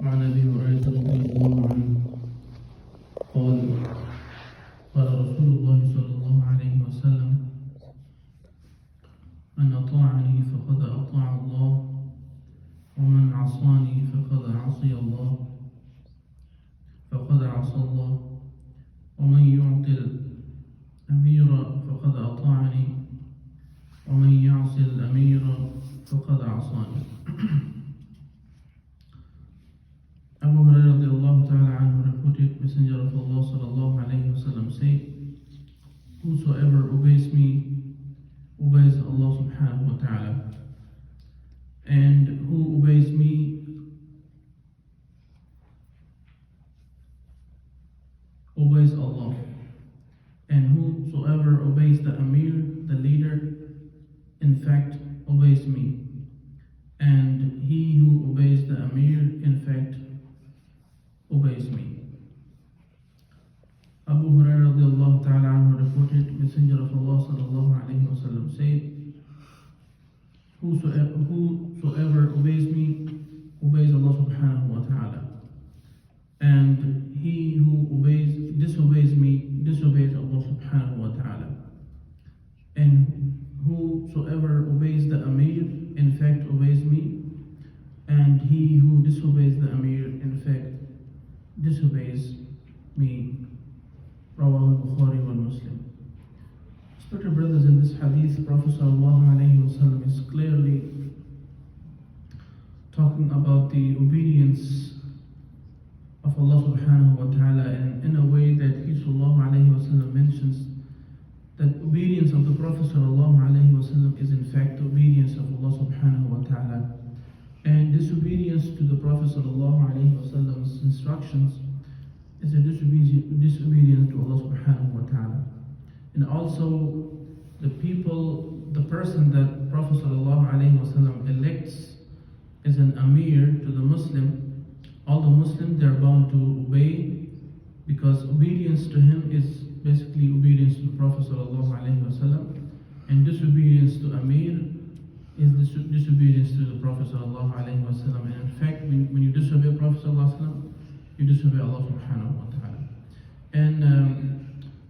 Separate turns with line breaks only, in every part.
وعن أبي هريرة رضي الله عنه قال قال رسول الله صلى الله عليه وسلم من أطاعني فقد أطاع الله ومن عصاني فقد عصي الله ومن يعطي الأمير فقد أطاعني ومن يعصي الأمير فقد عصاني. Abu Hurairah radiallahu ta'ala anhu reported, Messenger of Allah sallallahu alayhi wa sallam said, whosoever obeys me obeys Allah subhanahu wa ta'ala, and who obeys me obeys Allah, and whosoever obeys the Amir, the leader, in fact obeys me, and he who obeys the Amir in fact obeys me. Abu Hurairah radiallahu ta'ala anhu reported, Messenger of Allah sallallahu alayhi wa sallam said, whosoever obeys me obeys Allah subhanahu wa ta'ala, and he who disobeys me disobeys Allah subhanahu wa ta'ala, and whosoever obeys the Amir in fact obeys me, and he who disobeys the Amir in fact disobeys me. Rawah al-Bukhari wal Muslim. Respected brothers, in this hadith, the Prophet sallallahu alayhi wa sallam is clearly talking about the obedience of Allah subhanahu wa ta'ala, and in a way that he sallallahu alayhi wa sallam mentions that obedience of the Prophet sallallahu alayhi wa sallam is in fact obedience of Allah subhanahu wa ta'ala, and disobedience to the Prophet sallallahu alayhi wa sallam's instructions is a disobedience to Allah subhanahu wa ta'ala. And also the person that Prophet sallallahu alayhi wa sallam elects as an Amir to the Muslim, all the Muslims, they're bound to obey, because obedience to him is basically obedience to the Prophet sallallahu alayhi wa sallam, and disobedience to Amir is disobedience to the Prophet sallallahu alayhi wa sallam. And in fact, when you disobey Prophet sallallahu alayhi wa sallam, you disobey Allah subhanahu wa ta'ala. And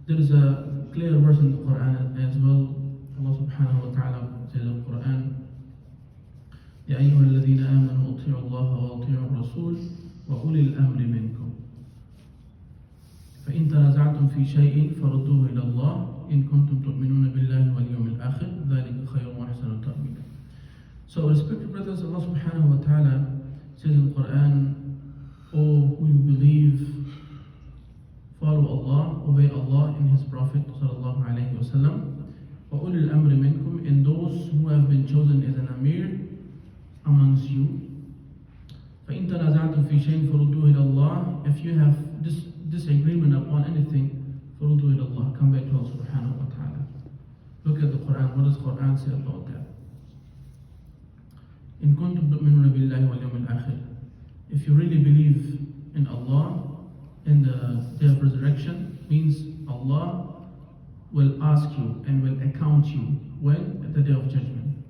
there is a clear verse in the Quran as well. Allah subhanahu wa ta'ala says in the Quran, يا أيها الذين آمنوا أطيعوا الله وأطيعوا الرسول وأولي الأمر منكم فإن تنازعتم في شيء فردوه إلى الله إن كنتم تؤمنون بالله واليوم الآخر ذلك خير وأحسن تأويلا. So respected brothers, Allah subhanahu wa ta'ala says in the Quran, O who you believe, follow Allah, obey Allah and His Prophet sallallahu alayhi wa sallam, وَأُولِي الْأَمْرِ مِنْكُمْ, and those who have been chosen as an Amir amongst you. فَإِن تَنَازَعْتُمْ فِي شَيْءٍ فَرُدُّوهُ إِلَى اللَّهِ, if you have disagreement upon anything, فَرُدُّوهُ إِلَى اللَّهِ, come back to Allah subhanahu wa ta'ala. Look at the Quran. What does the Quran say about that? إِن كُنتُمْ تُؤْمِنُونَ بِاللَّهِ وَالْيَوْمِ الْآخِرِ, if you really believe in Allah in the day of resurrection, means Allah will ask you and will account you when? At the day of judgment.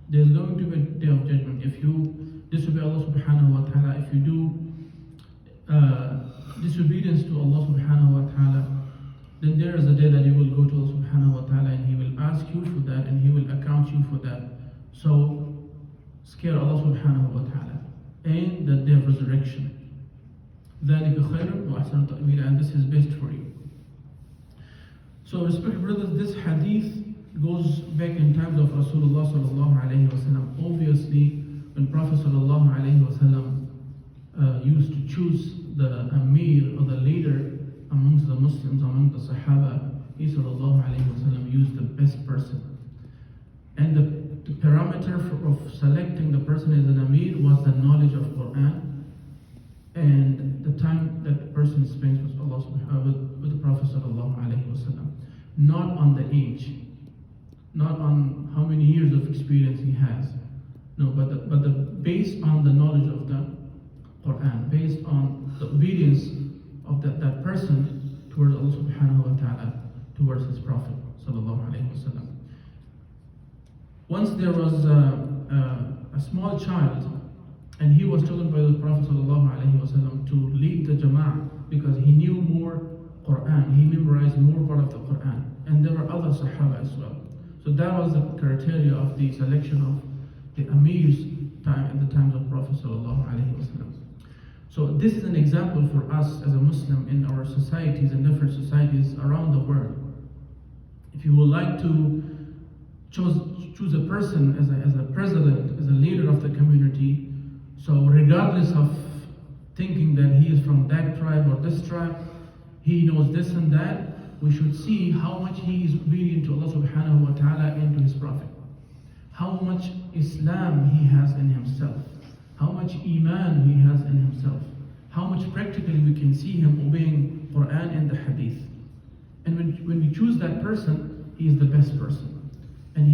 There's going to be a day of judgment. If you disobey Allah subhanahu wa ta'ala, if you do disobedience to Allah subhanahu wa ta'ala, then there is a day that you will go to Allah subhanahu wa ta'ala and He will ask you for that and He will account you for that. So scare Allah subhanahu wa ta'ala and the day of resurrection. ذَلِكَ خَيْرٌ وَأَحْسَنُ تَأْوِيلًا, and this is best for you. So respected brothers, this hadith goes back in times of Rasulullah sallallahu alayhi wa sallam. Obviously, when Prophet sallallahu alayhi wa sallam used to choose the Amir or the leader amongst the Muslims, among the Sahaba, he sallallahu alayhi wa sallam used the best person. And the parameter of selecting the person as an Amir was the knowledge of Quran and the time that the person spends with Allah with the Prophet sallallahu alayhi wa sallam. Not on the age, not on how many years of experience he has. No, but based on the knowledge of the Quran, based on the obedience of that person towards Allah subhanahu wa ta'ala, towards his Prophet sallallahu alayhi wa sallam. Once there was a small child And he was chosen by the Prophet ﷺ to lead the Jama'ah because he knew more Quran, he memorized more part of the Quran. And there were other Sahaba as well. So that was the criteria of the selection of the Amir's time at the times of Prophet ﷺ. So this is an example for us as a Muslim in our societies and different societies around the world. If you would like to choose a person as a president, as a leader of the community, so regardless of thinking that he is from that tribe or this tribe, he knows this and that, we should see how much he is obedient to Allah subhanahu wa ta'ala and to his Prophet. How much Islam he has in himself. How much Iman he has in himself. How much practically we can see him obeying Quran and the Hadith. And when we choose that person, he is the best person. And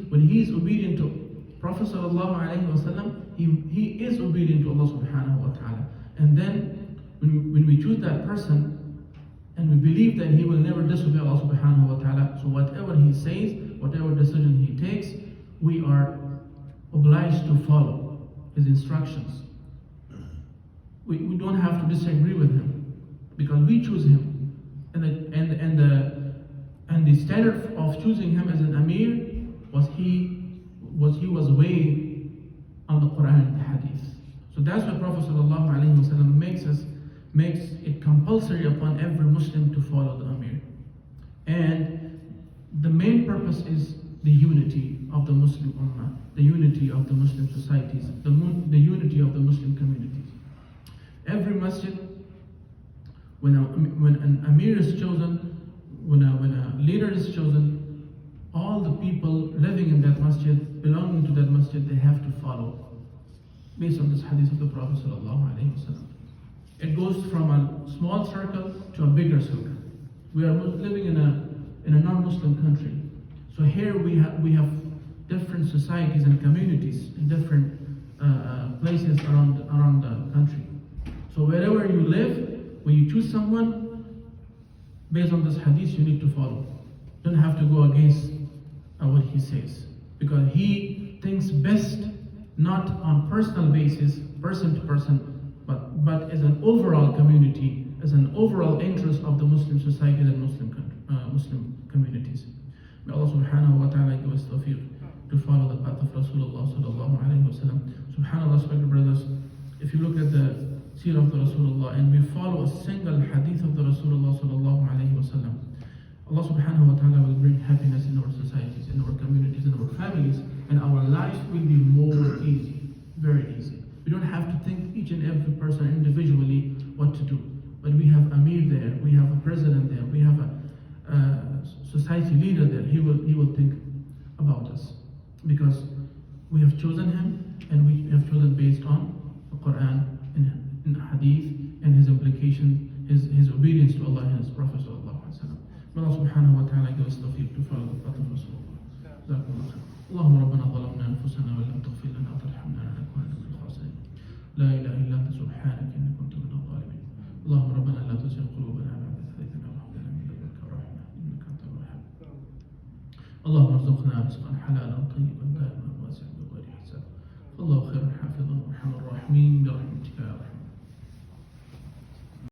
when he is obedient to Prophet sallallahu alaihi wasallam, he is obedient to Allah subhanahu wa ta'ala. And then when we choose that person, and we believe that he will never disobey Allah subhanahu wa ta'ala, so whatever he says, whatever decision he takes, we are obliged to follow his instructions. We don't have to disagree with him because we choose him. And the standard of choosing him as an Amir was he was way on the Quran and the Hadith. So that's why Prophet sallallahu alaihi wasallam makes it compulsory upon every Muslim to follow the Amir. And the main purpose is the unity of the Muslim Ummah, the unity of the Muslim societies, the unity of the Muslim communities. Every masjid, when an Amir is chosen, when a leader is chosen, all the people living in that masjid, belonging to that masjid, they have to follow based on this hadith of the Prophet sallallahu alaihi wasallam. It goes from a small circle to a bigger circle. We are living in a non-Muslim country. So here we have different societies and communities in different places around the country. So wherever you live, when you choose someone, based on this hadith, you need to follow. You don't have to go against what he says, because he thinks best not on personal basis, person to person, but as an overall community, as an overall interest of the Muslim society and Muslim communities. May Allah subhanahu wa ta'ala give us tawfiq to follow the path of Rasulullah sallallahu alayhi wa sallam. SubhanAllah, respected brothers, if you look at the seerah of the Rasulullah and we follow a single hadith of the Rasulullah sallallahu alayhi wa sallam, Allah subhanahu wa ta'ala will bring happiness in our societies, in our communities, in our families, and our lives will be more easy, very easy. We don't have to think each and every person individually what to do. But we have Amir there, we have a president there, we have a society leader there. He will think about us. Because we have chosen him, and we have chosen based on the Quran and Hadith and his implication, his obedience to Allah and his Prophet sallallahu alaihi wasallam. May Allah subhanahu wa ta'ala give us tawfiq to follow the path of Rasulullah. اللهم ربنا ظلمنا أنفسنا ولم تغفر لنا وترحمنا لنكونن من الخاسرين. لا إله إلا أنت سبحانك إني كنت من الظالمين. اللهم ربنا لا تزغ قلوبنا بعد إذ هديتنا وهب لنا من لدنك رحمة إنك أنت الوهاب. اللهم ارزقنا رزقا حلالا طيبا دائما واسعا بغير حساب. الله خير حافظا وارحم الراحمين برحمتك.